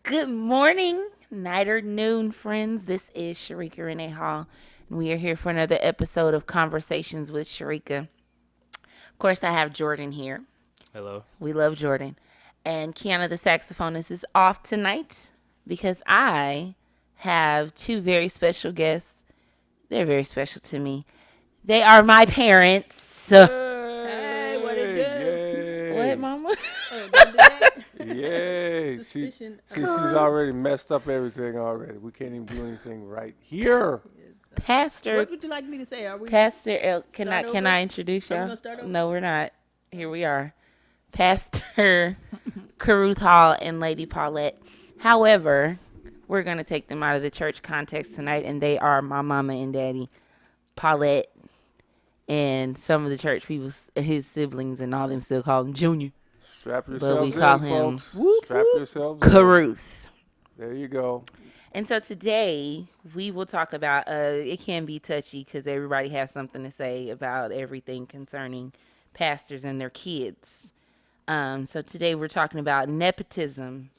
Good morning, night or noon, friends. This is Cherekia Hall, and we are here for another episode of Conversations with Cherekia. Of course, I have Jordan here. Hello. We love Jordan. And Kiana, the saxophonist, is off tonight because I have two very special guests. They're very special to me. They are my parents. So, Hey, what it Yay! do? what, Yay! Mama? Oh, don't do that. Yay! She, Suspicion see, of she's Carruth. already messed up everything already. We can't even do anything right here. is. Pastor What would you like me to say? Are we Pastor El, start can over? I introduce Are we y'all? gonna start over? No, we're not. Here we are. Pastor Carruth Hall and Lady Paulette. However, we're going to take them out of the church context tonight, and they are my mama and daddy, Paulette, and some of the church people, his siblings, and all them still call him Junior, Strap but we yourselves call in, him folks. whoop Strap whoop yourselves in. Carruth. There you go. And so today we will talk about. It can be touchy because everybody has something to say about everything concerning pastors and their kids. So today we're talking about nepotism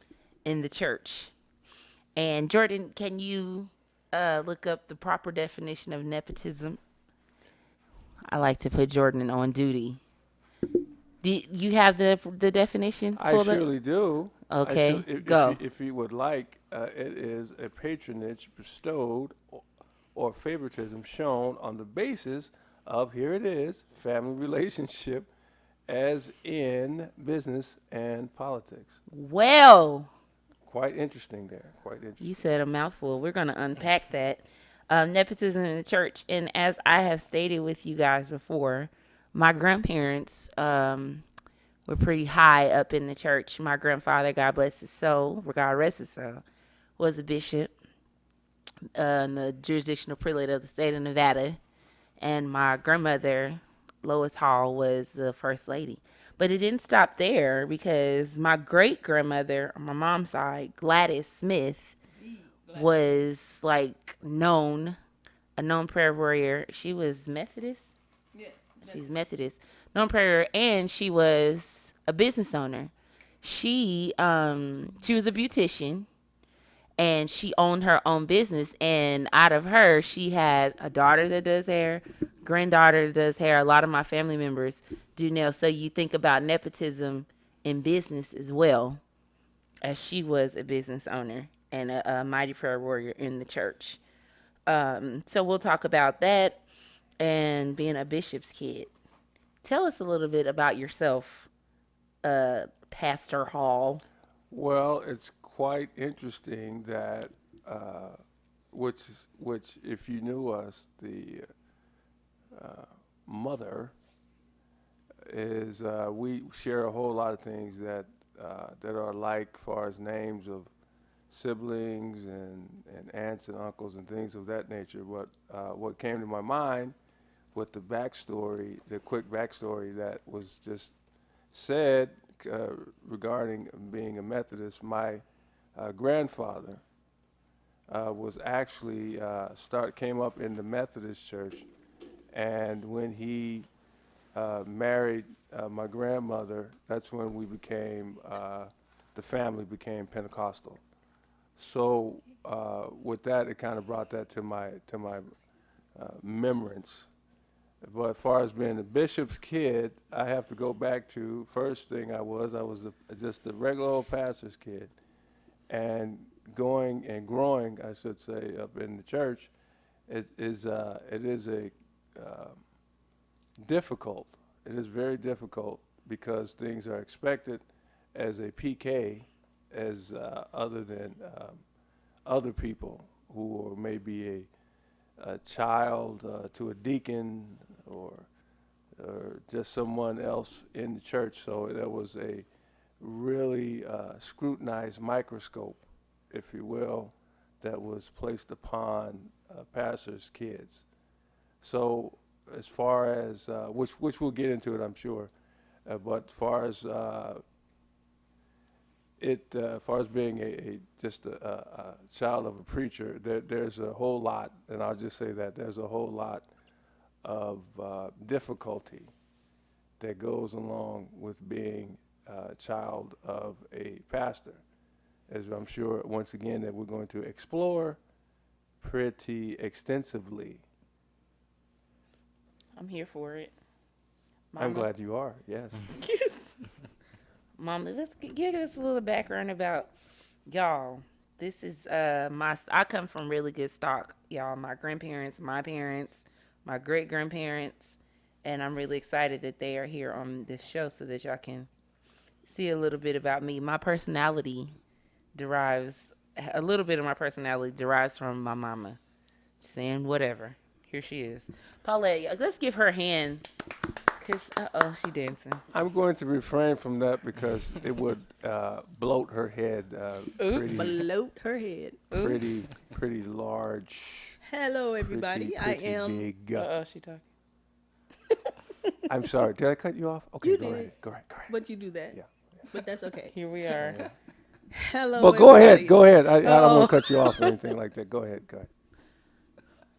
in the church. And Jordan, can you look up the proper definition of nepotism? I like to put Jordan on duty. Do you have the definition I pulled up? surely do. I Okay, should, go. if you would like, it is a patronage bestowed or favoritism shown on the basis of, here it is, family relationship, as in business and politics. Well, Quite interesting there. Quite you interesting. said a mouthful. We're going to unpack that. Nepotism in the church. And as I have stated with you guys before, my grandparents were pretty high up in the church. My grandfather, God bless his soul, God rest his soul, was a bishop in the jurisdictional prelate of the state of Nevada. And my grandmother, Lois Hall, was the first lady. But it didn't stop there because my great grandmother on my mom's side, Gladys Smith, was like a known prayer warrior. She was Methodist. Yes. She's Methodist, known prayer, and she was a business owner. She was a beautician, and she owned her own business. And out of her, she had a daughter that does hair, granddaughter that does hair. A lot of my family members do nails. So you think about nepotism in business as well, as she was a business owner and a mighty prayer warrior in the church. So we'll talk about that and being a bishop's kid. Tell us a little bit about yourself, Pastor Hall. Well, it's quite interesting that, which, if you knew us, the mother is, we share a whole lot of things that are alike, as far as names of siblings and aunts and uncles and things of that nature. But what came to my mind with the backstory, the quick backstory that was just said uh, regarding being a Methodist, my grandfather was actually came up in the Methodist church, and when he married my grandmother, that's when the family became Pentecostal. So with that, it kind of brought that to my remembrance. But as far as being a bishop's kid, I have to go back to first thing just a regular old pastor's kid, and going and growing, I should say, up in the church, it is a uh, difficult. It is very difficult because things are expected as a PK, as other than other people who are maybe a child to a deacon, or just someone else in the church. So there was a really scrutinized microscope, if you will, that was placed upon pastors' kids. So as far as which we'll get into it, I'm sure, but as far as being just a child of a preacher, there's a whole lot, and I'll just say that there's a whole lot of difficulty that goes along with being a child of a pastor. as I'm sure once again that we're going to explore pretty extensively. I'm here for it. I'm Mama. glad you are. Yes. Yes. Mama, give us a little background about y'all. This is I come from really good stock, y'all. My grandparents, my parents, my great grandparents, and I'm really excited that they are here on this show so that y'all can see a little bit about me. My personality derives a little bit of my personality derives from my mama. Saying whatever. Here she is. Paulette, let's give her a hand. Cause she dancing. I'm going to refrain from that because it would bloat her head. Oops. Bloat her head. Pretty large. Hello, everybody. Pretty I am. big. She talking. I'm sorry. Did I cut you off? Okay, You go did. ahead. Go ahead. But you do that. Yeah. But that's okay. Here we are. Yeah. Hello. But go everybody. ahead. Go ahead. I don't Oh. want to cut you off or anything like that. Go ahead. Go ahead.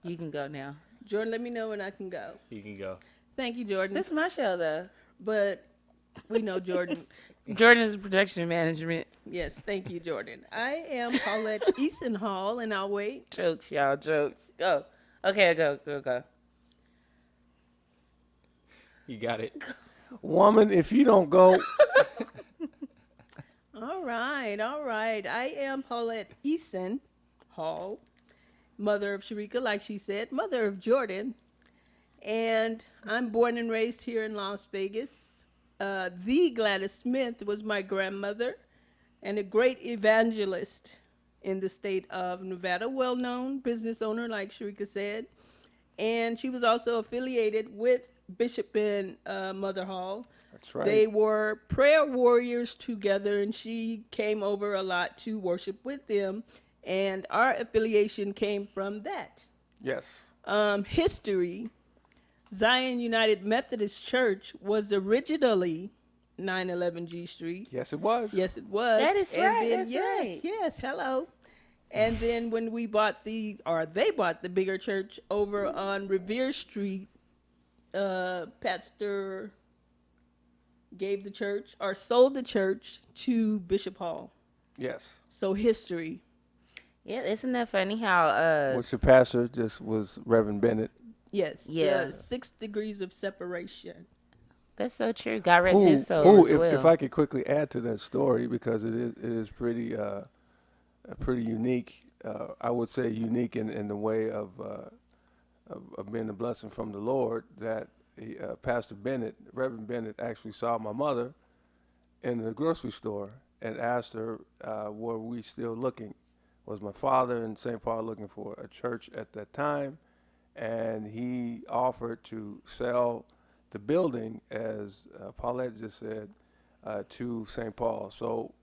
You can go now. Jordan, let me know when I can go. You can go. Thank you, Jordan. This is my show, though. But we know Jordan. Jordan's production management. Yes, thank you, Jordan. I am Paulette Eason-Hall, and I'll wait. Jokes, y'all. Jokes. Go. Okay, go. You got it. Woman, if you don't go, All right. I am Paulette Eason-Hall, mother of Cherekia, like she said, mother of Jordan. And I'm born and raised here in Las Vegas. The Gladys Smith was my grandmother and a great evangelist in the state of Nevada, well-known business owner, like Cherekia said. And she was also affiliated with Bishop and Mother Hall. that's right. They were prayer warriors together, and she came over a lot to worship with them. And our affiliation came from that. Yes. History. Zion United Methodist Church was originally 911 G Street. Yes, it was. Yes, it was. That is right, Then, that's yes, right. yes, hello. And then when they bought the bigger church over on Revere Street, Pastor gave the church or sold the church to Bishop Hall. Yes. So history. Yeah, isn't that funny how Which the pastor just was Reverend Bennett. Yes. Yeah. 6 degrees of separation. that's so true. God rest his soul as well. If I could quickly add to that story, because it is pretty unique. I would say unique in the way of being a blessing from the Lord. That Pastor Bennett, Reverend Bennett, actually saw my mother in the grocery store and asked her, "Were we still looking? Was my father in St. Paul looking for a church at that time?" And he offered to sell the building, as Paulette just said, to St. Paul. So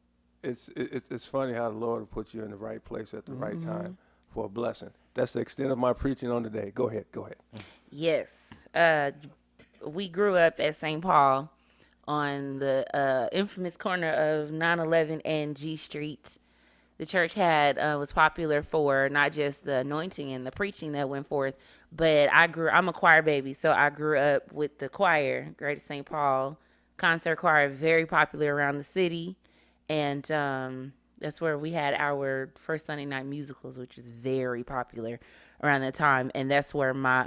it's funny how the Lord will put you in the right place at the right time for a blessing. That's the extent of my preaching on today. Go ahead. Yes. We grew up at St. Paul on the infamous corner of 911 and G Street. The church was popular for not just the anointing and the preaching that went forth, but I'm a choir baby, so I grew up with the choir, Greater St. Paul concert choir, very popular around the city. And that's where we had our first Sunday night musicals, which was very popular around that time. And that's where my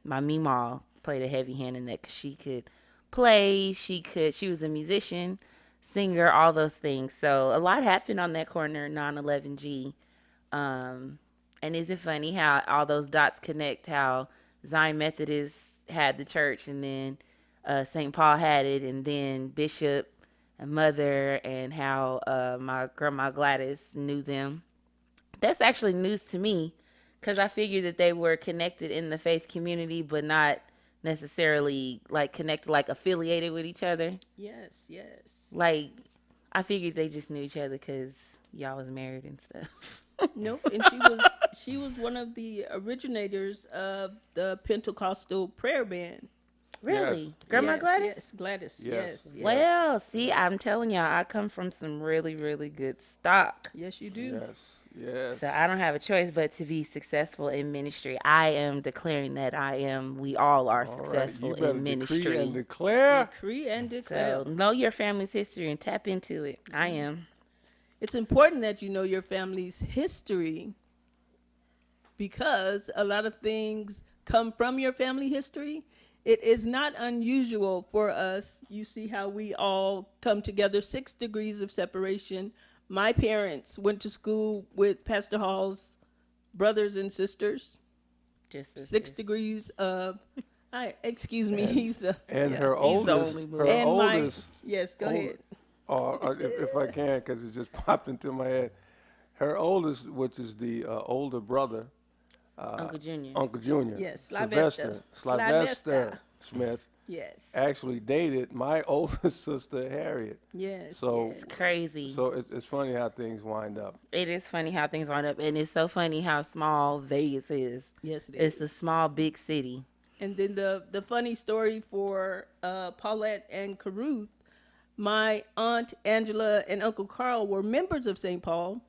Meemaw played a heavy hand in that, because she could play, she was a musician, singer, all those things. So a lot happened on that corner, 911G. And is it funny how all those dots connect, how Zion Methodist had the church, and then St. Paul had it, and then Bishop and Mother, and how my grandma Gladys knew them. That's actually news to me, because I figured that they were connected in the faith community, but not necessarily like connected, like affiliated with each other. Yes. Like, I figured they just knew each other because y'all was married and stuff. Nope. And she was one of the originators of the Pentecostal prayer band. Really? Yes. Grandma Yes, Gladys? Yes, Gladys. Yes. Yes. Well, see, I'm telling y'all, I come from some really, really good stock. Yes, you do. Yes. So I don't have a choice but to be successful in ministry. I am declaring that we all are All right. successful You better in ministry. decree and declare. Decree and declare. So know your family's history and tap into it. I am. It's important that you know your family's history because a lot of things come from your family history. It is not unusual for us. You see how we all come together, 6 degrees of separation. My parents went to school with Pastor Hall's brothers and sisters. Just 6 degrees of, excuse me, And, he's the, and yeah. her He's the oldest, only boy. her And my, oldest, yes, go old- ahead. if I can, because it just popped into my head. Her oldest, which is the older brother, Uncle Junior. Uncle Junior, Yes, Sylvester Sylvester. Smith, Yes, actually dated my oldest sister, Harriet. yes. So, yes. Crazy. so it's funny how things wind up. It is funny how things wind up, and it's so funny how small Vegas is. Yes, it It's is. a small, big city. And then the funny story for Paulette and Carruth, my aunt Angela and Uncle Carl were members of St. Paul.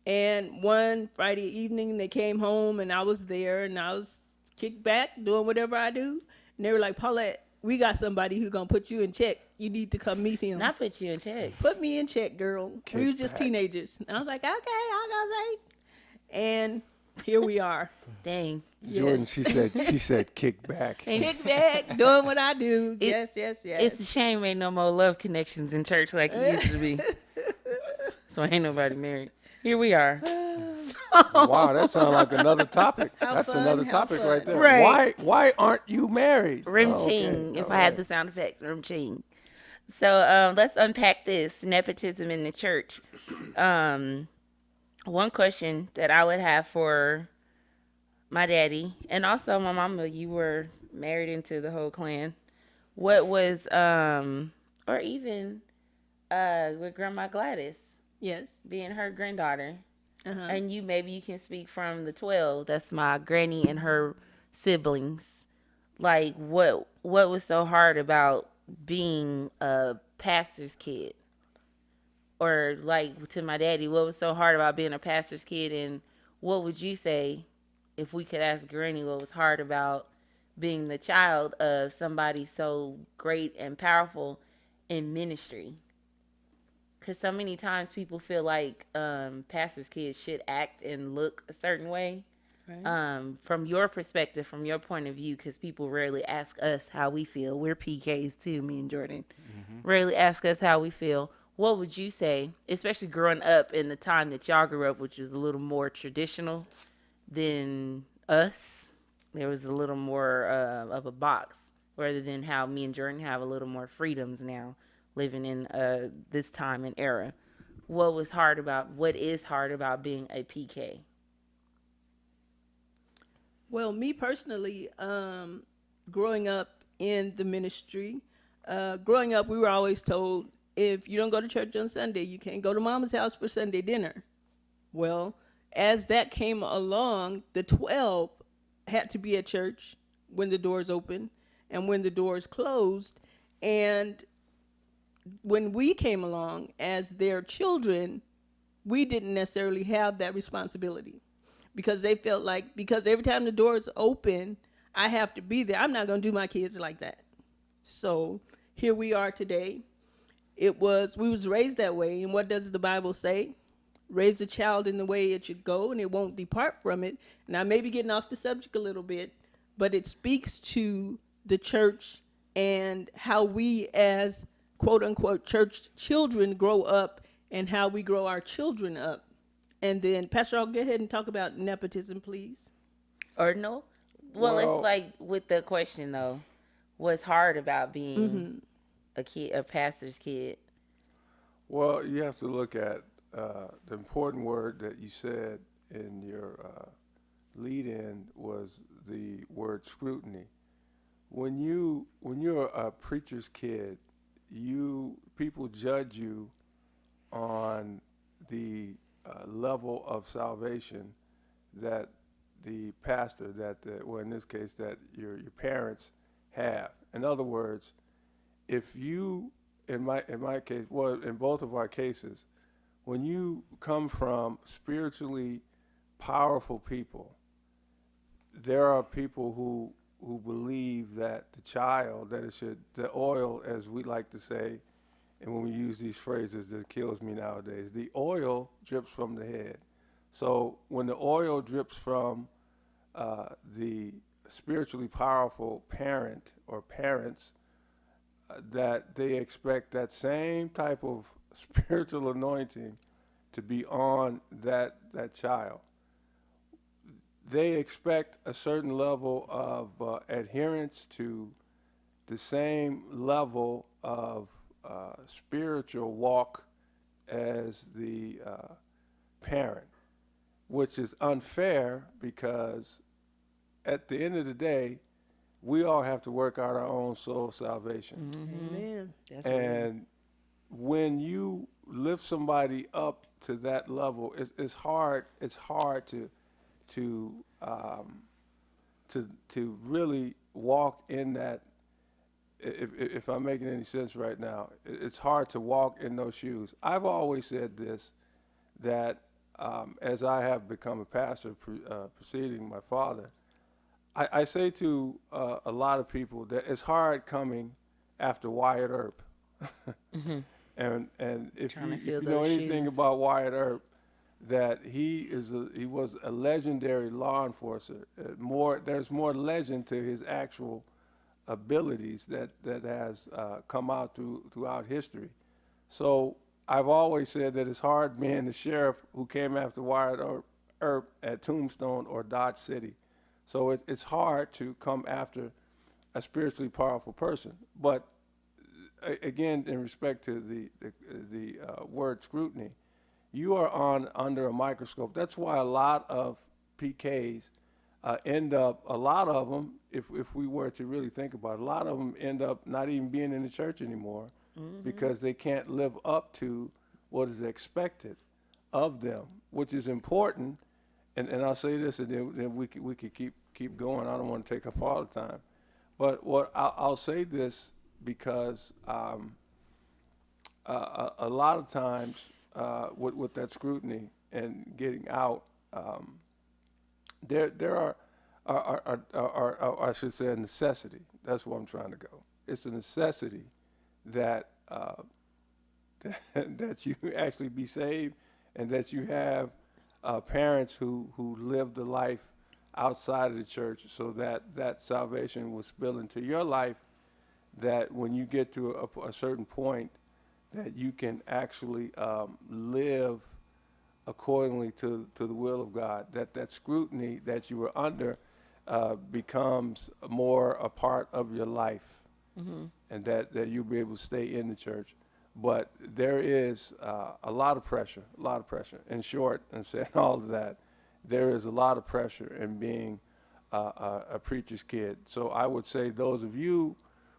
And one Friday evening, they came home, and I was there, and I was kicked back doing whatever I do. And they were like, Paulette, we got somebody who's going to put you in check. You need to come meet him. And I put you in check. Put me in check, girl. We was just Kickback. teenagers. And I was like, okay, I'll go say. And here we are. Dang. Jordan, Yes. she said, kick back. Kick back, doing what I do. Yes. It's a shame ain't no more love connections in church like it used to be. So ain't nobody married. Here we are. Wow, that sounds like another topic. How That's fun, another how topic fun. right there. Right. Why aren't you married? Rim Oh, okay. ching, if All I had right. the sound effects. Rim ching. So let's unpack this nepotism in the church. One question that I would have for my daddy and also my mama, you were married into the whole clan. What was or even with Grandma Gladys Yes. being her granddaughter, Uh-huh. and maybe you can speak from the 12. That's my granny and her siblings. Like what was so hard about being a pastor's kid? Or like to my daddy, what was so hard about being a pastor's kid, and what would you say if we could ask Granny what was hard about being the child of somebody so great and powerful in ministry? Because so many times people feel like pastors' kids should act and look a certain way. Right. From your perspective, from your point of view, because people rarely ask us how we feel. We're PKs too, me and Jordan. Rarely ask us how we feel. What would you say, especially growing up in the time that y'all grew up, which is a little more traditional than us? There was a little more of a box, rather than how me and Jordan have a little more freedoms now, living in this time and era. What is hard about being a PK? Well, me personally, growing up in the ministry, growing up, we were always told if you don't go to church on Sunday, you can't go to mama's house for Sunday dinner. Well, as that came along, the 12 had to be at church when the doors opened and when the doors closed. And when we came along as their children, we didn't necessarily have that responsibility because they felt like because every time the doors open, I have to be there. I'm not going to do my kids like that. So here we are today. We was raised that way. And what does the Bible say? Raise a child in the way it should go and it won't depart from it. And I may be getting off the subject a little bit, but it speaks to the church and how we as quote unquote church children grow up and how we grow our children up. And then Pastor, I'll go ahead and talk about nepotism, please. Or no? Well, Well- it's like with the question though, what's hard about being a pastor's kid? Well, you have to look at the important word that you said in your lead-in was the word scrutiny. When you're a preacher's kid, people judge you on the level of salvation that the pastor, well, in this case, that your parents have. In other words, if you, in my case, well, in both of our cases, when you come from spiritually powerful people, there are people who believe that the oil, as we like to say, And when we use these phrases, that kills me nowadays. The oil drips from the head. So when the oil drips from the spiritually powerful parent or parents, that they expect that same type of spiritual anointing to be on that child. They expect a certain level of adherence to the same level of spiritual walk as the parent, which is unfair because at the end of the day, we all have to work out our own soul salvation. Amen. That's right. And when you lift somebody up to that level, it's hard. It's hard to um, to really walk in that. If I'm making any sense right now, it's hard to walk in those shoes. I've always said this, that as I have become a pastor preceding my father, I say to a lot of people that it's hard coming after Wyatt Earp. And if Trying to you fill know those anything shoes. about Wyatt Earp, that he was a legendary law enforcer. There's more legend to his actual abilities that has come out throughout history. So I've always said that it's hard being the sheriff who came after Wyatt Earp at Tombstone or Dodge City. So it's hard to come after a spiritually powerful person. But again, in respect to the word scrutiny, you are under a microscope. That's why a lot of PKs end up, a lot of them, if we were to really think about it, a lot of them end up not even being in the church anymore because they can't live up to what is expected of them, which is important. And I'll say this, and then we could keep going. I don't want to take up all the time. But what I'll say this because a lot of times with that scrutiny and getting out, there are I should say a necessity. That's where I'm trying to go. It's a necessity that that you actually be saved and that you have parents who live the life outside of the church, so that that salvation will spill into your life, that when you get to a certain point that you can actually live accordingly to the will of God, that scrutiny that you were under becomes more a part of your life, and that you'll be able to stay in the church. But there is a lot of pressure, In short, and saying all of that, there is a lot of pressure in being a preacher's kid. So I would say those of you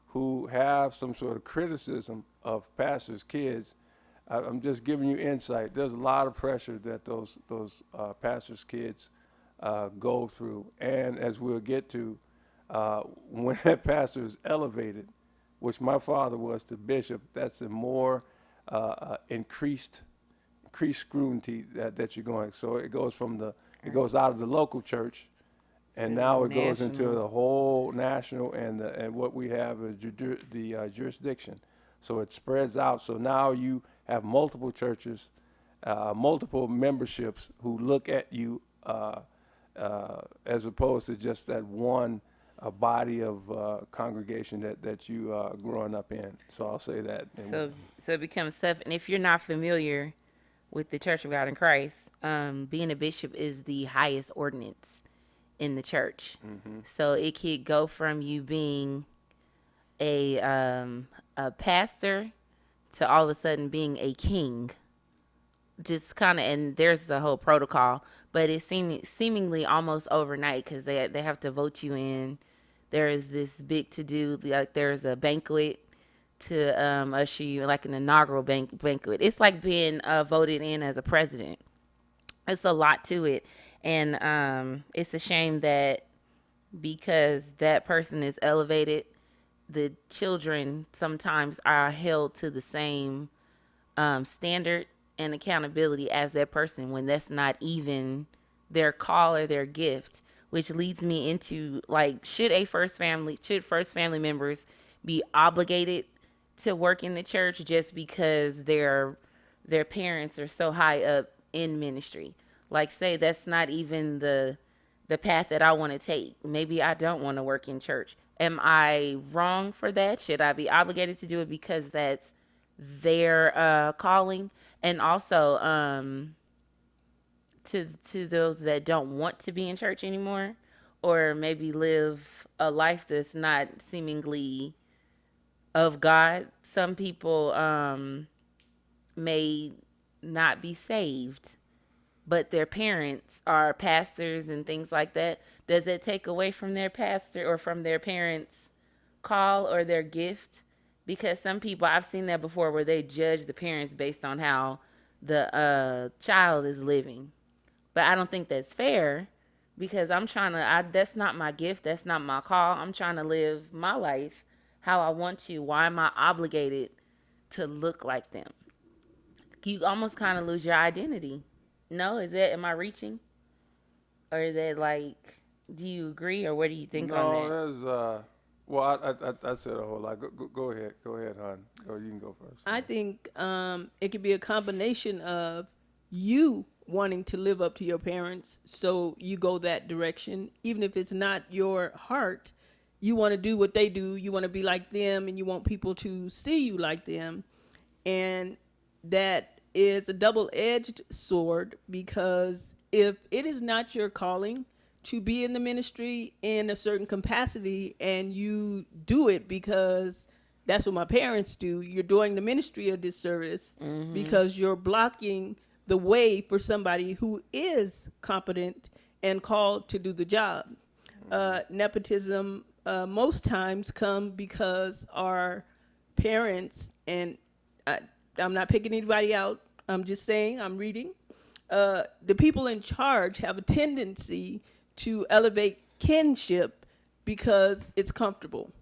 who have some sort of criticism of pastors' kids, I'm just giving you insight. There's a lot of pressure that those pastors' kids go through. And as we'll get to, when that pastor is elevated, which my father was to bishop, that's a more increased scrutiny that you're going. So it goes it goes out of the local church, and To now the it goes into national. the whole national and what we have is the jurisdiction. So it spreads out. So now you have multiple churches, multiple memberships who look at you as opposed to just that one body of congregation that you growing up in. So I'll say that. So it becomes tough. And if you're not familiar with the Church of God in Christ, being a bishop is the highest ordinance in the church. So it could go from you being a pastor to all of a sudden being a king. Just kind of, and there's the whole protocol, but it's seemingly almost overnight because they have to vote you in. There is this big to do, like there's a banquet to usher you, like an inaugural banquet. It's like being voted in as a president. It's a lot to it, and it's a shame that because that person is elevated, the children sometimes are held to the same standard and accountability as that person when that's not even their call or their gift, which leads me into like should first family members be obligated to work in the church just because their parents are so high up in ministry. Like, say that's not even the path that I want to take. Maybe I don't want to work in church. Am I wrong for that? Should I be obligated to do it because that's their calling? And also, to those that don't want to be in church anymore, or maybe live a life that's not seemingly of God. Some people may not be saved, but their parents are pastors and things like that. Does it take away from their pastor or from their parents' call or their gift? Because some people, I've seen that before, where they judge the parents based on how the child is living. But I don't think that's fair, because that's not my gift. That's not my call. I'm trying to live my life how I want to. Why am I obligated to look like them? You almost kind of lose your identity. No, am I reaching? Or is it like, do you agree, or what do you think on No, that? there's well, I said a whole lot. Go ahead, hon. Go, you can go first. I think it could be a combination of you wanting to live up to your parents, so you go that direction, even if it's not your heart. You want to do what they do. You want to be like them, and you want people to see you like them. And that is a double-edged sword, because if it is not your calling to be in the ministry in a certain capacity, and you do it because that's what my parents do, you're doing the ministry a disservice, because you're blocking the way for somebody who is competent and called to do the job. Nepotism most times come because our parents, and I'm not picking anybody out, I'm just saying, I'm reading, the people in charge have a tendency to elevate kinship because it's comfortable,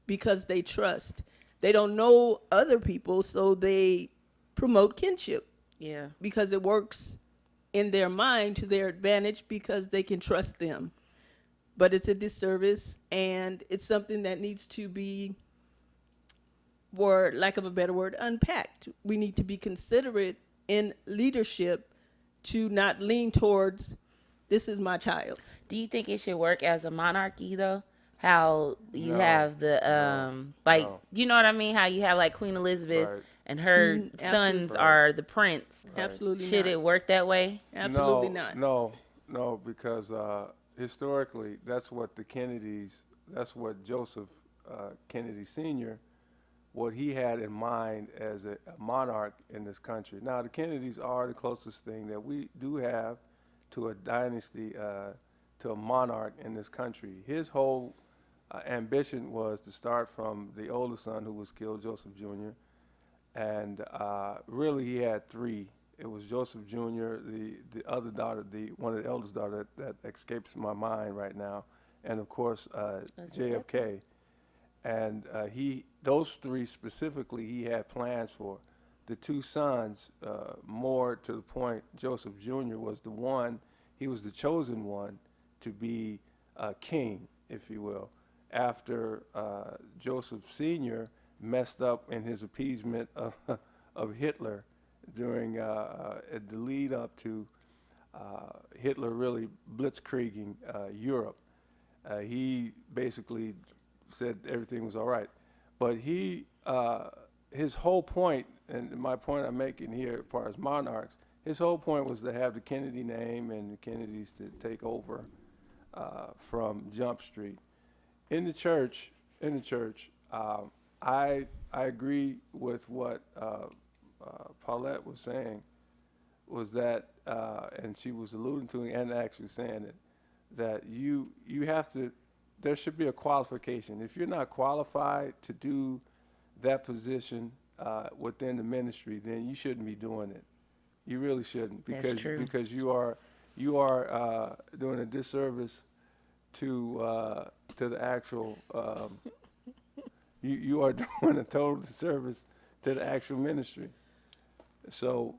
because they trust. They don't know other people, so they promote kinship Yeah. because it works in their mind to their advantage, because they can trust them. But it's a disservice, and it's something that needs to be, for lack of a better word, unpacked. We need to be considerate in leadership to not lean towards, this is my child. Do you think it should work as a monarchy though? How you No, have the like, no. you know what I mean? How you have like Queen Elizabeth Right. and her Absolutely. sons Right. are the prince. Absolutely Should not. it work that way? Absolutely No, not. no, because historically, that's what the Kennedys, that's what Joseph Kennedy Sr., what he had in mind as a monarch in this country. Now, the Kennedys are the closest thing that we do have to a dynasty, to a monarch in this country. His whole ambition was to start from the oldest son, who was killed, Joseph Jr., and really he had three. It was Joseph Jr., the other daughter, one of the eldest daughter that escapes my mind right now, and of course JFK. And those three specifically, he had plans for. The two sons, more to the point, Joseph Jr. was the one, he was the chosen one to be king, if you will, after Joseph Sr. messed up in his appeasement of Hitler during the lead up to Hitler really blitzkrieging Europe. He basically said everything was all right, but his whole point, and my point I'm making here as far as monarchs, his whole point was to have the Kennedy name and the Kennedys to take over from Jump Street. In the church, I agree with what Paulette was saying, was that, and she was alluding to and actually saying it, that you have to, there should be a qualification. If you're not qualified to do that position within the ministry, then you shouldn't be doing it. You really shouldn't, That's true. because you are doing a disservice to the actual. You are doing a total disservice to the actual ministry. So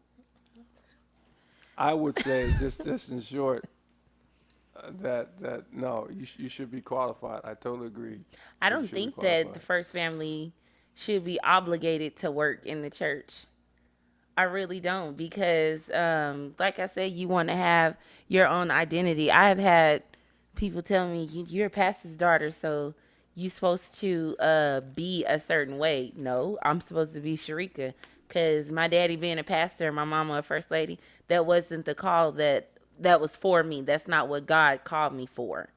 I would say, just in short, that no, you should be qualified. I totally agree. I You don't should be think that the qualified. first family should be obligated to work in the church. I really don't, because like I said, you want to have your own identity. I have had people tell me, You're a pastor's daughter, so you supposed to be a certain way." No, I'm supposed to be Cherekia, because my daddy being a pastor and my mama a first lady, that wasn't the call that was for me. That's not what God called me for.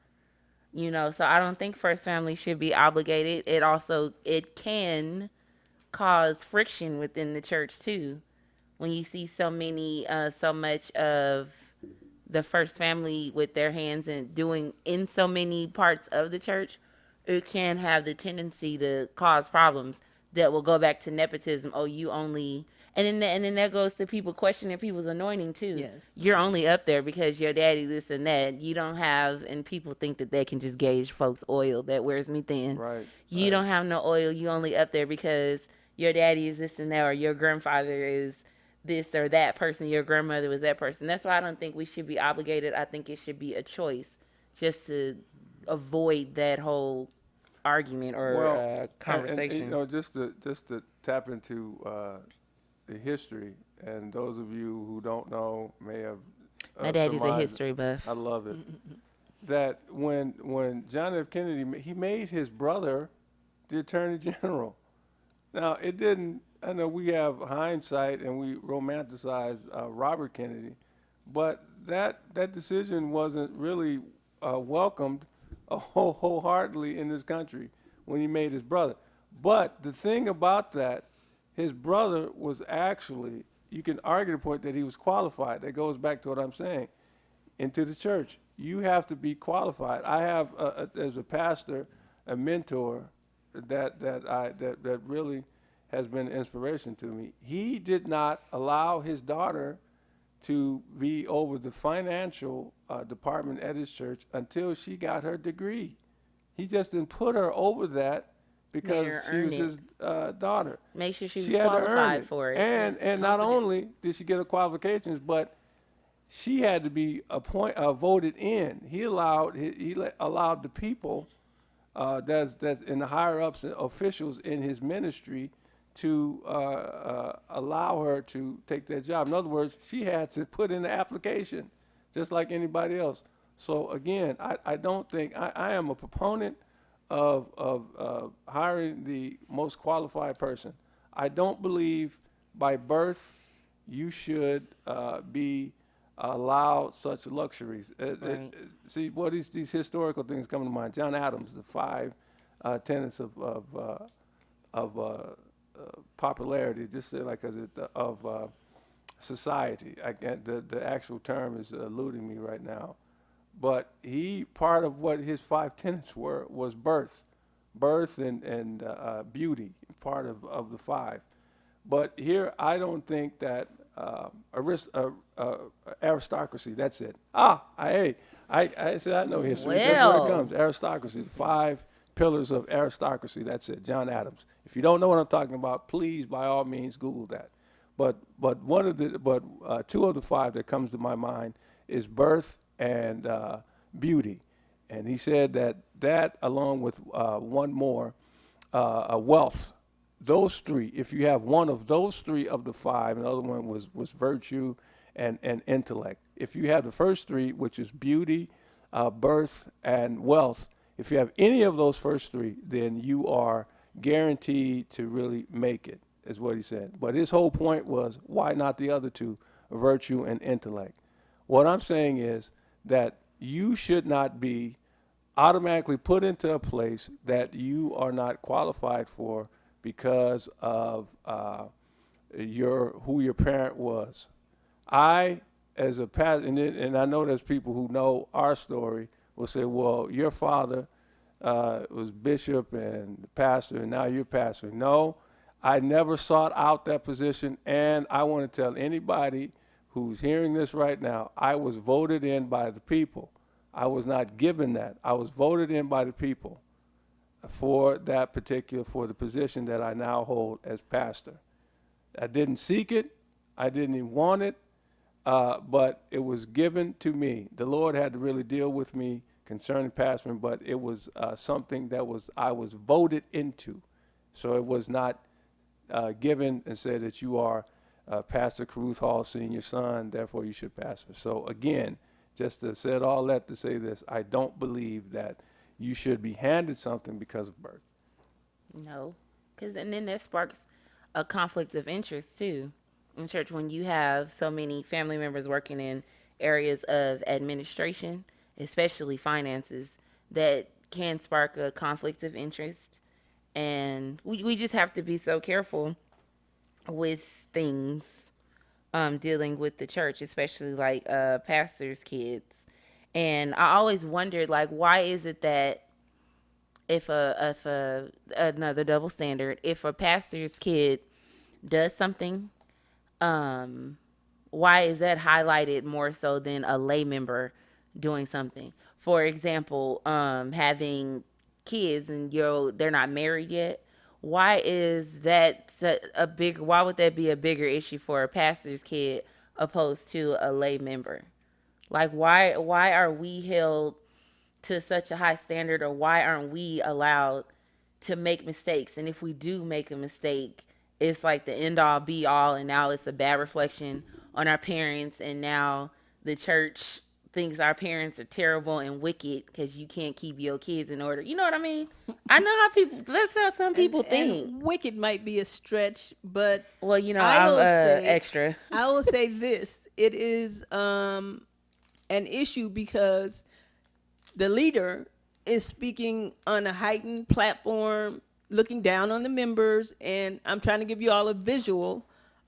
So I don't think first family should be obligated. It can cause friction within the church too, when you see so much of the first family with their hands and doing in so many parts of the church. It can have the tendency to cause problems that will go back to nepotism. Oh, you only, and then that goes to people questioning people's anointing too. Yes. You're only up there because your daddy this and that. You don't have, and people think that they can just gauge folks' oil. That wears me thin. Right. You Right. don't have no oil. You only up there because your daddy is this and that, or your grandfather is this or that person, your grandmother was that person. That's why I don't think we should be obligated. I think it should be a choice, just to avoid that whole argument or Well, and, conversation. just to tap into the history, and those of you who don't know may have My daddy's a surmised. history buff. I love it. That when John F. Kennedy, he made his brother the Attorney General. Now, it didn't, I know we have hindsight and we romanticize Robert Kennedy, but that decision wasn't really welcomed wholeheartedly in this country when he made his brother. But the thing about that, his brother was actually, you can argue the point that he was qualified. That goes back to what I'm saying. Into the church, you have to be qualified. I have, as a pastor, a mentor that really has been an inspiration to me. He did not allow his daughter to be over the financial department at his church until she got her degree. He just didn't put her over that because Made her she earn was it. his daughter. Make sure she was Had to earn qualified it. for it. And not Confident. only did she get her qualifications, but she had to be voted in. He allowed the people that's in the higher ups and officials in his ministry to allow her to take that job. In other words, she had to put in the application just like anybody else. So again, I don't think I am a proponent of hiring the most qualified person. I don't believe by birth you should be allowed such luxuries. Right. See, what these historical things come to mind. John Adams, the five tenets of popularity, just say like of society. I can't, the actual term is eluding me right now. But part of what his five tenets was birth and beauty, part of the five. But here, I don't think that aristocracy. That's it. I said I know history. That's where it Well, comes. Aristocracy. The five pillars of aristocracy. That's it. John Adams. If you don't know what I'm talking about, please, by all means, Google that. But two of the five that comes to my mind is birth and beauty. And he said that along with one more, wealth. Those three, if you have one of those three of the five, and the other one was virtue and intellect. If you have the first three, which is beauty, birth, and wealth, if you have any of those first three, then you are guaranteed to really make it, is what he said. But his whole point was, why not the other two, virtue and intellect? What I'm saying is that you should not be automatically put into a place that you are not qualified for because of who your parent was. I, as a pastor, and I know there's people who know our story, will say, well, your father was bishop and pastor, and now you're pastor. No, I never sought out that position, and I want to tell anybody who's hearing this right now, I was voted in by the people. I was not given that. I was voted in by the people for the position that I now hold as pastor. I didn't seek it. I didn't even want it, but it was given to me. The Lord had to really deal with me concerning pastoring, but it was something that I was voted into. So it was not given and said that you are Pastor Carruth Hall Senior son, therefore you should pastor. So again, just to said all that to say this, I don't believe that you should be handed something because of birth. No, because and then that sparks a conflict of interest too in church when you have so many family members working in areas of administration, especially finances, that can spark a conflict of interest. And we just have to be so careful with things dealing with the church, especially like pastors' kids. And I always wondered, like, why is it that if a another double standard, if a pastor's kid does something, um, why is that highlighted more so than a lay member doing something? For example, having kids and they're not married yet. Why is that a big? Why would that be a bigger issue for a pastor's kid opposed to a lay member? Like why are we held to such a high standard, or why aren't we allowed to make mistakes? And if we do make a mistake, it's like the end all be all, and now it's a bad reflection on our parents, and now the church thinks our parents are terrible and wicked because you can't keep your kids in order. You know what I mean? I know how people, that's how some people think. And wicked might be a stretch, but Well, I I'm will say extra. I will say this: it is an issue because the leader is speaking on a heightened platform, looking down on the members, and I'm trying to give you all a visual,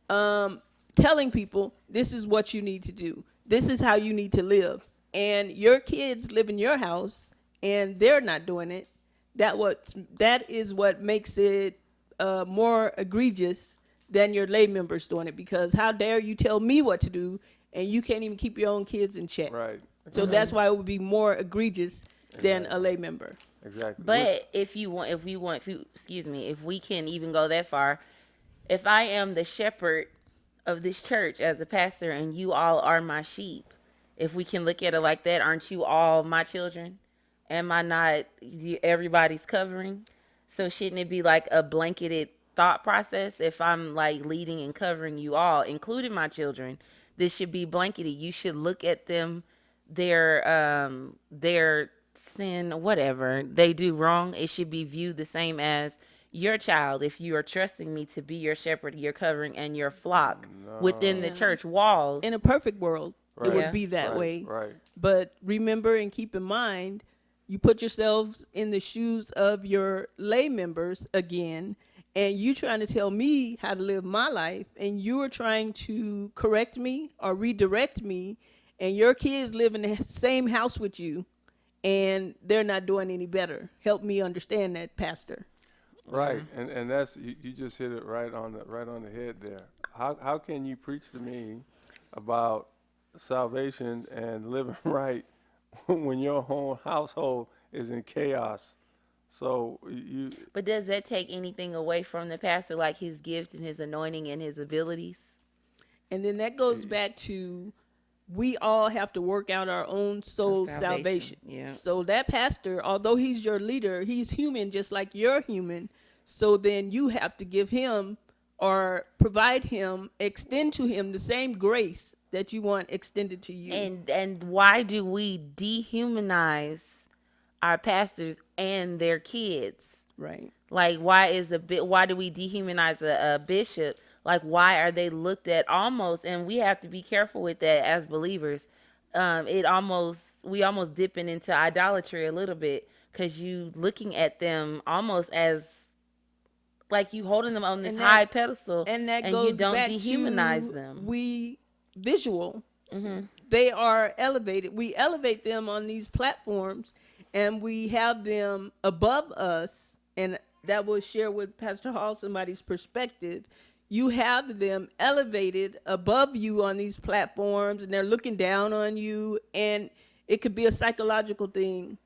telling people this is what you need to do. This is how you need to live. And your kids live in your house, and they're not doing it. That is what makes it more egregious than your lay members doing it. Because how dare you tell me what to do, and you can't even keep your own kids in check. Right. So that's why it would be more egregious than a lay member. Exactly. But if we can even go that far, if I am the shepherd of this church as a pastor and you all are my sheep, if we can look at it like that, aren't you all my children? Am I not everybody's covering? So shouldn't it be like a blanketed thought process? If I'm like leading and covering you all, including my children, this should be blanketed. You should look at them, their sin, whatever they do wrong, it should be viewed the same as your child. If you are trusting me to be your shepherd, your covering, and your flock within the church walls. In a perfect world, Right. it would be that Right. way. Right. But remember and keep in mind, you put yourselves in the shoes of your lay members again, and you trying to tell me how to live my life, and you're trying to correct me or redirect me, and your kids live in the same house with you, and they're not doing any better. Help me understand that, Pastor. Right, and that's you just hit it right on the head there. How can you preach to me about salvation and living right when your whole household is in chaos? So you. But does that take anything away from the pastor, like his gift and his anointing and his abilities? And then that goes back to, we all have to work out our own soul salvation. Yeah. So that pastor, although he's your leader, he's human just like you're human. So then you have to give him or provide him, extend to him the same grace that you want extended to you. And why do we dehumanize our pastors and their kids? Right. Like, why do we dehumanize a bishop? Like, why are they looked at almost? And we have to be careful with that as believers. We almost dipping into idolatry a little bit, because you looking at them almost as like you holding them on this high pedestal, and that goes you don't back dehumanize to them. Visual. They are elevated. We elevate them on these platforms, and we have them above us. And that will share with Pastor Hall somebody's perspective. You have them elevated above you on these platforms, and they're looking down on you, and it could be a psychological thing,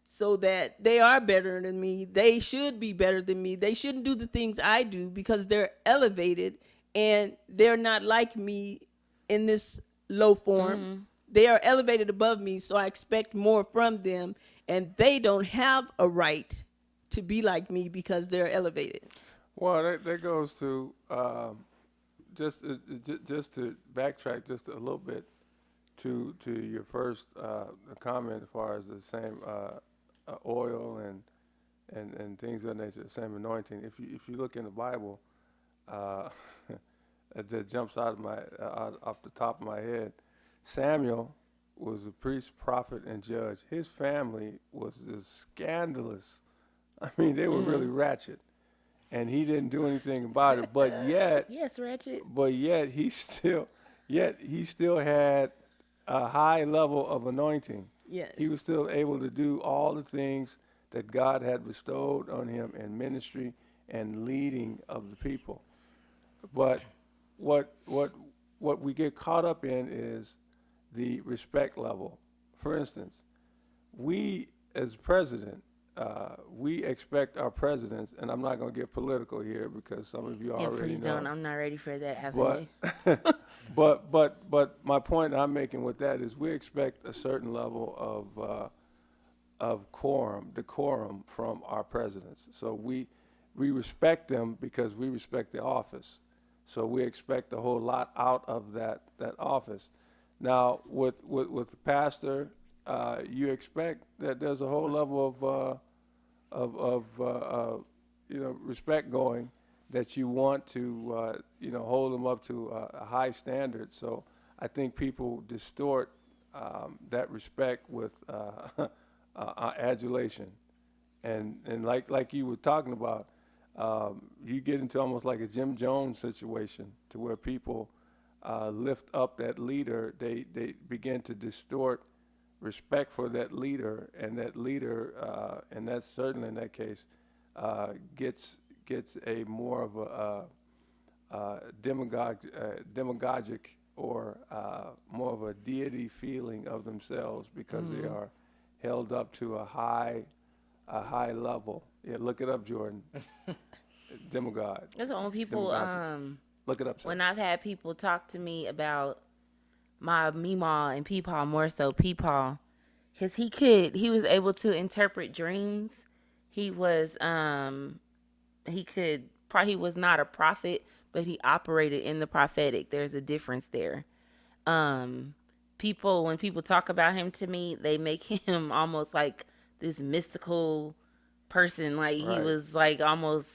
so that they are better than me. They should be better than me. They shouldn't do the things I do because they're elevated, and they're not like me in this low form. They are elevated above me, so I expect more from them, and they don't have a right to be like me because they're elevated. Well, that goes to just to backtrack just a little bit to your first comment as far as the same oil and things of that nature, the same anointing. If you look in the Bible, uh, that jumps out of my off the top of my head. Samuel was a priest, prophet, and judge. His family was just scandalous. I mean, they were really ratchet, and he didn't do anything about it. Yes, Ratchet. But yet he still had a high level of anointing. Yes. He was still able to do all the things that God had bestowed on him in ministry and leading of the people. But what what what we get caught up in is the respect level. For instance, we as president, we expect our presidents, and I'm not going to get political here because some of you Yeah, already please know. don't. I'm not ready for that half a But day. but my point I'm making with that is we expect a certain level of decorum from our presidents. So we respect them because we respect the office. So we expect a whole lot out of that office. Now with the pastor, you expect that there's a whole level of respect going, that you want to hold them up to a high standard. So I think people distort that respect with adulation, and like you were talking about, you get into almost like a Jim Jones situation to where people lift up that leader. They begin to distort respect for that leader, and that leader, and that's certainly in that case, gets a more of a demagogic or more of a deity feeling of themselves because they are held up to a high level. Yeah, look it up, Jordan. Demagogue. That's when people Demagogic. Look it up, sir. when I've had people talk to me about my Meemaw and Peepaw, more so Peepaw, because he was able to interpret dreams. He was he was not a prophet, but he operated in the prophetic. There's a difference there. Um When people talk about him to me, they make him almost like this mystical person, like he Right. was like almost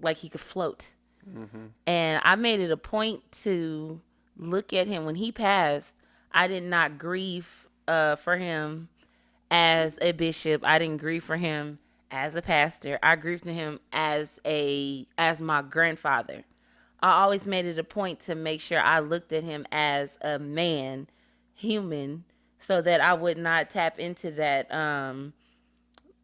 like he could float. Mm-hmm. And I made it a point to look at him when he passed. I did not grieve for him as a bishop. I didn't grieve for him as a pastor. I grieved for him as my grandfather. I always made it a point to make sure I looked at him as a man, human, so that I would not tap into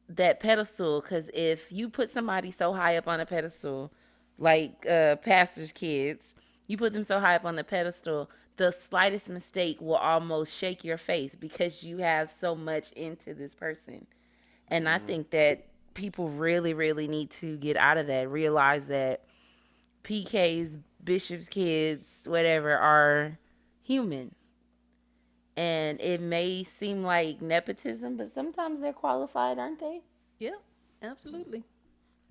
that pedestal. Because if you put somebody so high up on a pedestal, like pastors' kids, you put them so high up on the pedestal, the slightest mistake will almost shake your faith because you have so much into this person. And I think that people really, really need to get out of that, realize that PKs, bishops' kids, whatever, are human. And it may seem like nepotism, but sometimes they're qualified, aren't they? Yep. Absolutely.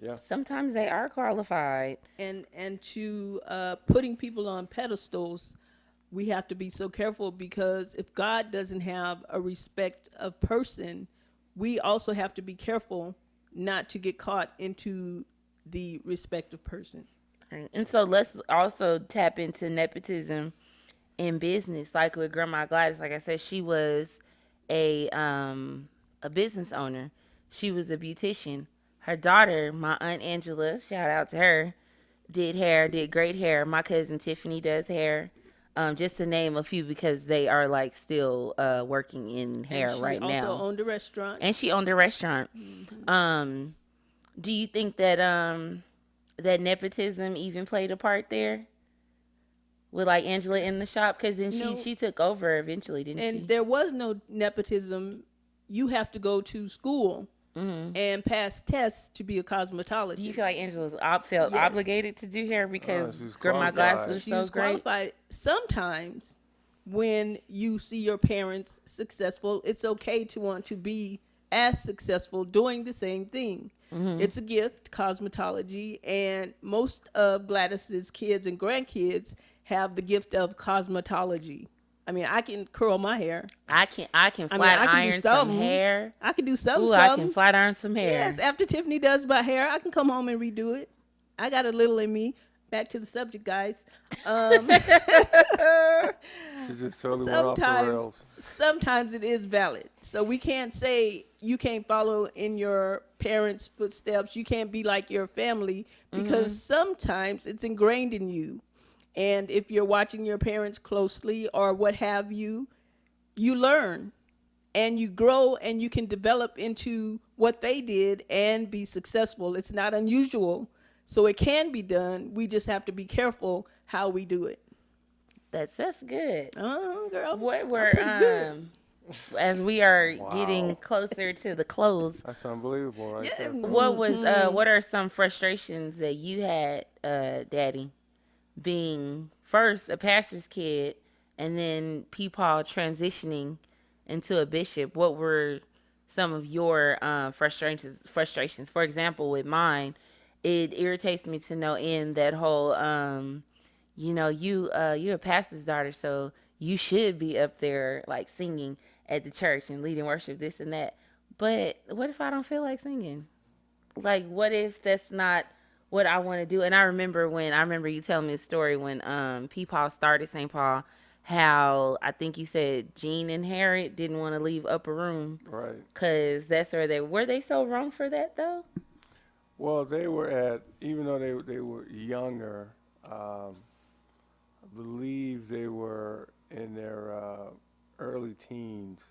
Yeah. Sometimes they are qualified. And to putting people on pedestals, we have to be so careful, because if God doesn't have a respect of person, we also have to be careful not to get caught into the respect of person. Right. And so let's also tap into nepotism in business. Like with Grandma Gladys, like I said, she was a business owner. She was a beautician. Her daughter, my Aunt Angela, shout out to her, did great hair. My cousin Tiffany does hair. Just to name a few, because they are like still working in hair And she right also now. owned a restaurant. And she owned a restaurant. Do you think that that nepotism even played a part there with like Angela in the shop? Because then No. she took over eventually, didn't And she? there was no nepotism. You have to go to school and pass tests to be a cosmetologist. Do you feel like Angela felt Yes. obligated to do hair because she's Grandma Glass qualified. was she so was great? qualified? Sometimes when you see your parents successful, it's okay to want to be as successful doing the same thing. It's a gift, cosmetology, and most of Gladys's kids and grandkids have the gift of cosmetology. I mean, I can curl my hair. I can I mean, flat I can do iron some something. hair. I can do something. Ooh, I can flat iron some Yes, hair. after Tiffany does my hair, I can come home and redo it. I got a little in me. Back to the subject, guys. Um, She just totally went off the sometimes, rails. sometimes it is valid. So we can't say you can't follow in your parents' footsteps. You can't be like your family because sometimes it's ingrained in you. And if you're watching your parents closely or what have you, you learn and you grow and you can develop into what they did and be successful. It's not unusual. So it can be done. We just have to be careful how we do it. That's good. Oh, girl. What I'm were pretty good. as we are Wow. getting closer to the close, That's unbelievable, right Yeah. there. what are some frustrations that you had, Daddy, being first a pastor's kid and then Peepaw transitioning into a bishop? What were some of your frustrations? For example, with mine, it irritates me to no end that whole you're a pastor's daughter, so you should be up there like singing at the church and leading worship, this and that. But what if I don't feel like singing? Like, what if that's not what I want to do? And I remember you telling me a story when Peepaw started St. Paul, how I think you said Jean and Harriet didn't want to leave upper room Right. because that's where they were. They so wrong for that though? Well, they were at, even though they were younger, I believe they were in their early teens,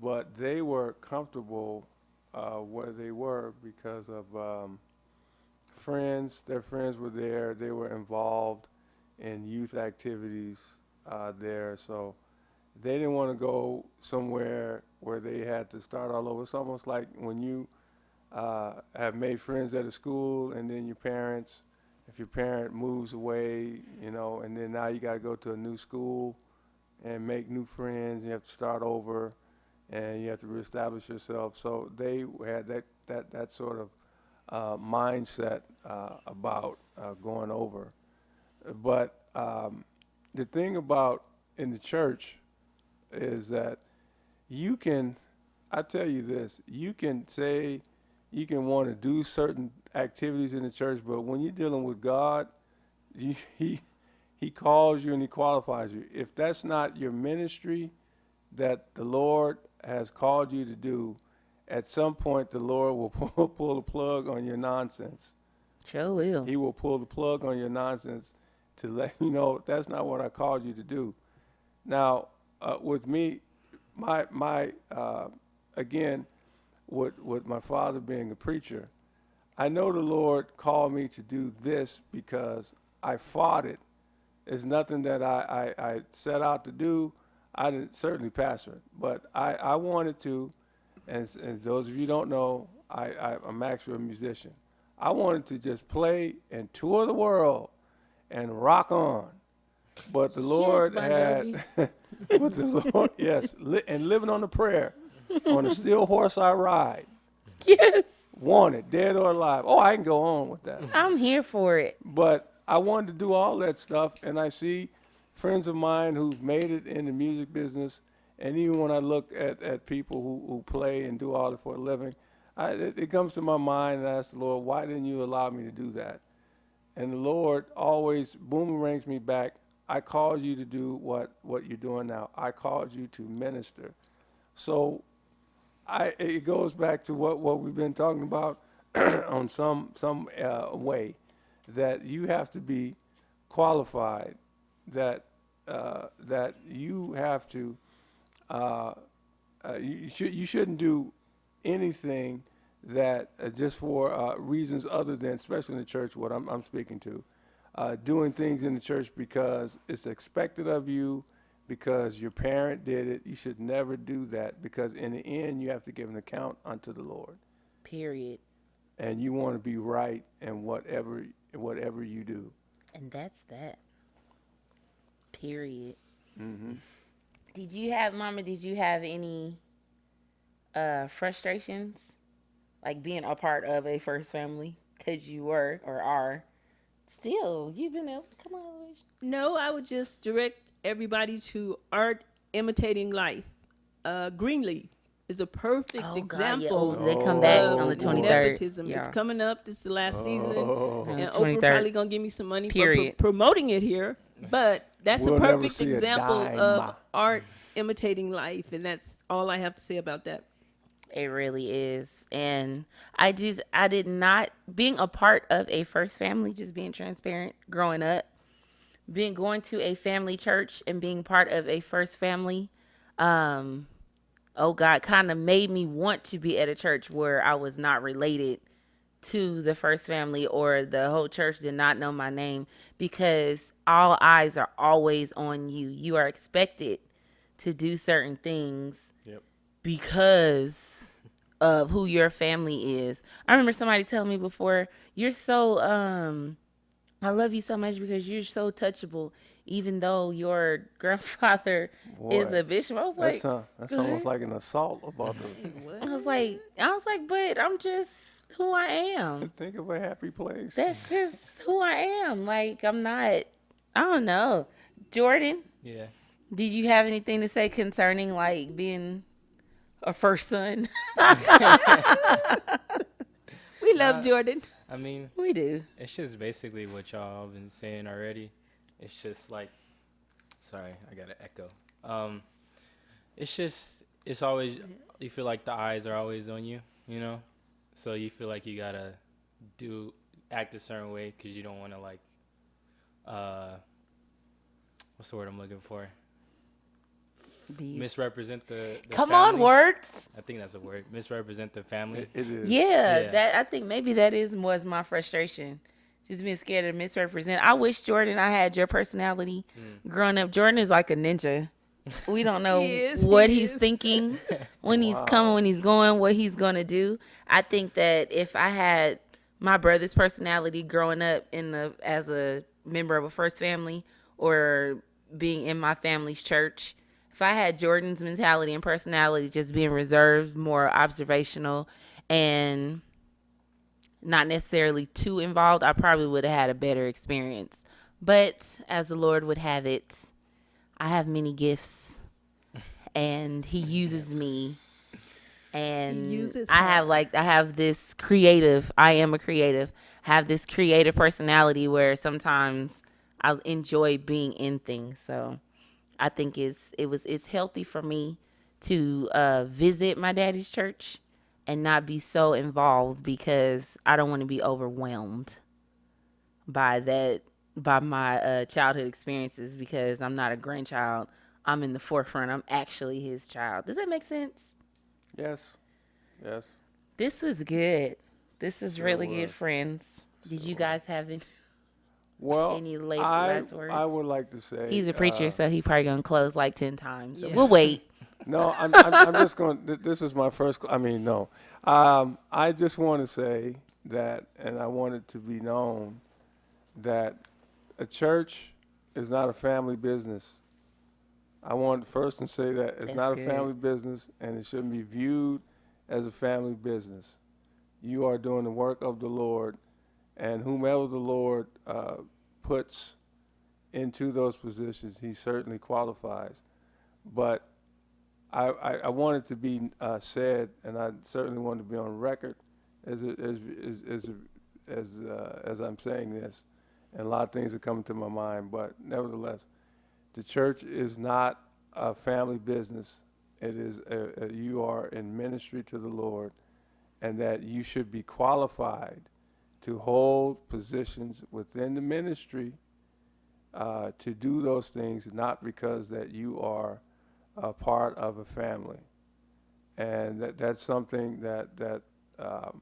but they were comfortable where they were because of friends. Their friends were there. They were involved in youth activities there, so they didn't want to go somewhere where they had to start all over. It's almost like when you have made friends at a school, and then if your parent moves away, and then now you got to go to a new school and make new friends. You have to start over, and you have to reestablish yourself. So they had that sort of mindset about going over. But the thing about in the church is that you can, I tell you this, you can say you can want to do certain activities in the church, but when you're dealing with God, he calls you and he qualifies you. If that's not your ministry that the Lord has called you to do, at some point the Lord will pull the plug on your nonsense. Sure will. He will pull the plug on your nonsense to let you know that's not what I called you to do. Now, with me, my again, with my father being a preacher, I know the Lord called me to do this because I fought it. It's nothing that I set out to do. I didn't certainly pastor it, but I wanted to, and those of you who don't know, I'm actually a musician. I wanted to just play and tour the world and rock on. But the Lord Bon had, Jovi. but the Lord, yes, and living on a prayer, on a still horse I ride, Yes, wanted, dead or alive. Oh, I can go on with that. I'm here for it. But I wanted to do all that stuff, and I see friends of mine who've made it in the music business, and even when I look at people who play and do all it for a living, it comes to my mind, and I ask the Lord, why didn't you allow me to do that? And the Lord always boomerangs me back. I called you to do what you're doing now. I called you to minister. So it goes back to what we've been talking about on some way, that you have to be qualified, that you have to you shouldn't do anything that just for reasons other than, especially in the church, what I'm speaking to, doing things in the church because it's expected of you, because your parent did it. You should never do that, because in the end you have to give an account unto the Lord, Period. and you want to be right in whatever you do. And that's that. Period. Mm-hmm. Did you have any frustrations, like being a part of a first family, because you were or are still, you've been able to come on. No, I would just direct everybody to art imitating life. Greenleaf is a perfect Oh God, yeah. Oh, example they come back Oh on of the boy. 23rd. nepotism. It's Yeah, coming up. This is the last season, on Oh, the and Oprah 23rd. probably gonna give me some money for Period. promoting it here. But that's a we'll never perfect see a example dime. of art imitating life, and that's all I have to say about that. It really is. And I did not, being a part of a first family, just being transparent, growing up, being going to a family church and being part of a first family, um, oh God, kind of made me want to be at a church where I was not related to the first family or the whole church did not know my name, because all eyes are always on you. You are expected to do certain things Yep. because of who your family is. I remember somebody telling me before, you're so I love you so much because you're so touchable, even though your grandfather is Boy, a bishop. I was like, that's almost good. like an assault about What? I was like, but I'm just who I am. think of a happy place. That's just who I am. Like, I'm not, I don't know. Jordan, Yeah. did you have anything to say concerning like being a first son? We love Nah, Jordan. I mean, We do. it's just basically what y'all have been saying already. It's just like, sorry, I got an echo. Um, it's just, it's always, you feel like the eyes are always on you, you know? So you feel like you gotta act a certain way because you don't want to like, uh, what's the word I'm looking for? Misrepresent the Come family. on, words. I think that's a word. Misrepresent the family. It is. Yeah, Yeah. that I think maybe that was my frustration. Just being scared to misrepresent. I wish Jordan I had your personality growing up. Jordan is like a ninja. We don't know He is, what he he's is. thinking when he's Wow. coming, when he's going, what he's gonna do. I think that if I had my brother's personality growing up as a member of a first family or being in my family's church, if I had Jordan's mentality and personality, just being reserved, more observational, and not necessarily too involved, I probably would have had a better experience. But as the Lord would have it, I have many gifts and he uses me, and He uses I her. have this creative, I am a creative, have this creative personality where sometimes I enjoy being in things. So I think it's healthy for me to visit my daddy's church and not be so involved because I don't want to be overwhelmed by that, by my childhood experiences, because I'm not a grandchild. I'm in the forefront. I'm actually his child. Does that make sense? Yes. Yes. This was good. This is Sure really good, was. friends. Did you Sure guys have Well, any I last words? I would like to say He's a preacher, so he probably gonna close like 10 times. So Yeah. we'll wait. no. I'm just going. This is my first. I mean, no. I just want to say that, and I want it to be known that a church is not a family business. I want first to say that it's That's not good. a family business, and it shouldn't be viewed as a family business. You are doing the work of the Lord, and whomever the Lord puts into those positions, He certainly qualifies. But I want it to be said, and I certainly want to be on record as I'm saying this, and a lot of things are coming to my mind. But nevertheless, the church is not a family business. It is you are in ministry to the Lord, and that you should be qualified to hold positions within the ministry to do those things, not because that you are a part of a family. And that's something um,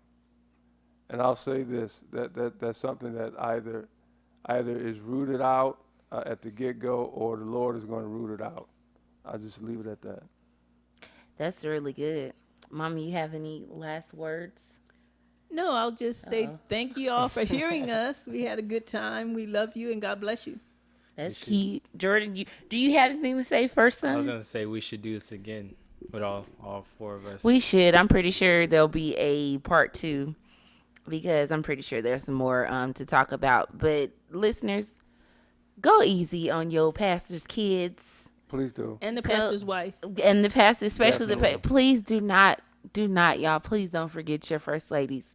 and I'll say this, that's something that either is rooted out at the get-go, or the Lord is going to root it out. I'll just leave it at that. That's really good. Mommy, you have any last words? No, I'll just say Uh-oh. thank you all for hearing us. We had a good time. We love you, and God bless you. That's should- key. Jordan, do you have anything to say first, I was son? gonna say we should do this again. with all four of us. We should. I'm pretty sure there'll be a part 2 because I'm pretty sure there's some more to talk about. But listeners, go easy on your pastor's kids Please do. And the Go- pastor's wife. and the pastor, especially Definitely. please do not, y'all. Please don't forget your first ladies.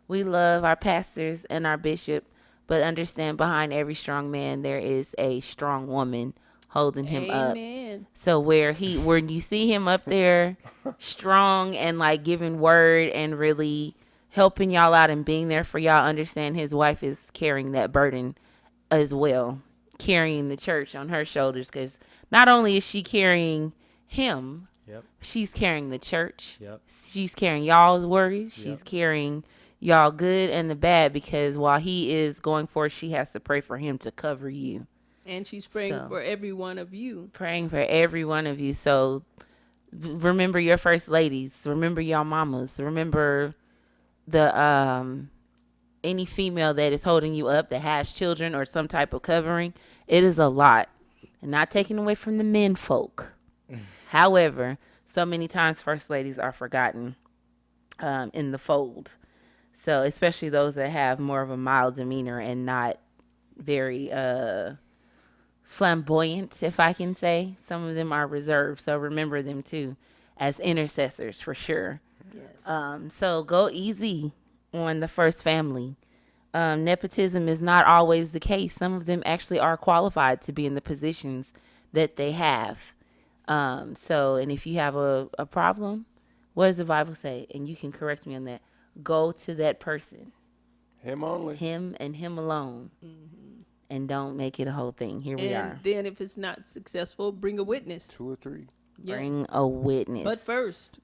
We love our pastors and our bishop, but understand behind every strong man there is a strong woman holding him up. Amen. So when you see him up there strong and like giving word and really helping y'all out and being there for y'all, understand his wife is carrying that burden as well, carrying the church on her shoulders, because not only is she carrying him, Yep. she's carrying the church. Yep. She's carrying y'all's worries. She's Yep. carrying y'all good and the bad, because while he is going forth, she has to pray for him to cover you. And she's praying So- for every one of you. Praying for every one of you. So remember your first ladies. Remember y'all mamas. Remember the any female that is holding you up that has children or some type of covering. It is a lot. And not taking away from the men folk. However, so many times first ladies are forgotten in the fold. So especially those that have more of a mild demeanor and not very flamboyant, if I can say. Some of them are reserved, so remember them too as intercessors for sure. Yes. So go easy on the first family. Nepotism is not always the case. Some of them actually are qualified to be in the positions that they have. And if you have a problem, what does the Bible say? And you can correct me on that. Go to that person, Him only. him and him alone, and don't make it a whole thing. Here we And are. then if it's not successful, bring a witness. 2 or 3. Yes. Bring a witness. But first,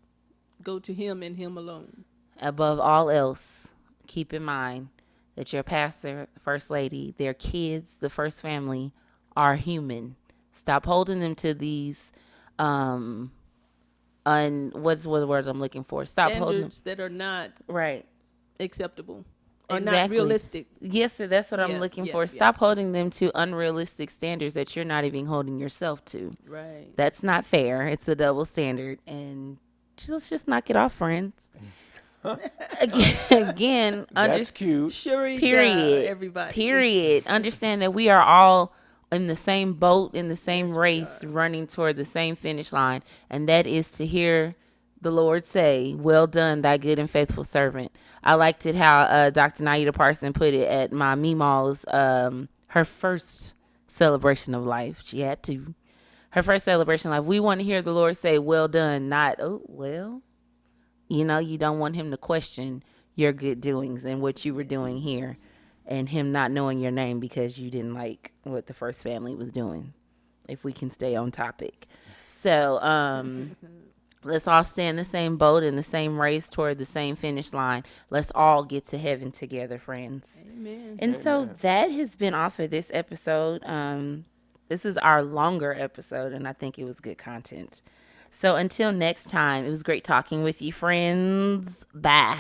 go to him and him alone. Above all else, keep in mind that your pastor, the first lady, their kids, the first family, are human. Stop holding them to these what's the words I'm looking for? Stop holding them. Standards that are not Right. acceptable or not Exactly. realistic. Yes, sir, that's what I'm Yeah, looking yeah, for. yeah. Stop holding them to unrealistic standards that you're not even holding yourself to. Right. That's not fair. It's a double standard, and let's just knock it off, friends. Again, That's cute. Sherry, Period. everybody. Period. Understand that we are all in the same boat, in the same race, running toward the same finish line, and that is to hear the Lord say, "Well done, thy good and faithful servant." I liked it how Dr. Naida Parson put it at my Meemaw's, her first celebration of life. She had to. Her first celebration of life. We want to hear the Lord say, "Well done," not, "Oh, well." You know, you don't want him to question your good doings and what you were doing here, and him not knowing your name because you didn't like what the first family was doing, if we can stay on topic. So let's all stay in the same boat, in the same race, toward the same finish line. Let's all get to heaven together, friends. Amen. And so Amen. that has been all for this episode. This was our longer episode, and I think it was good content. So until next time, it was great talking with you, friends. Bye.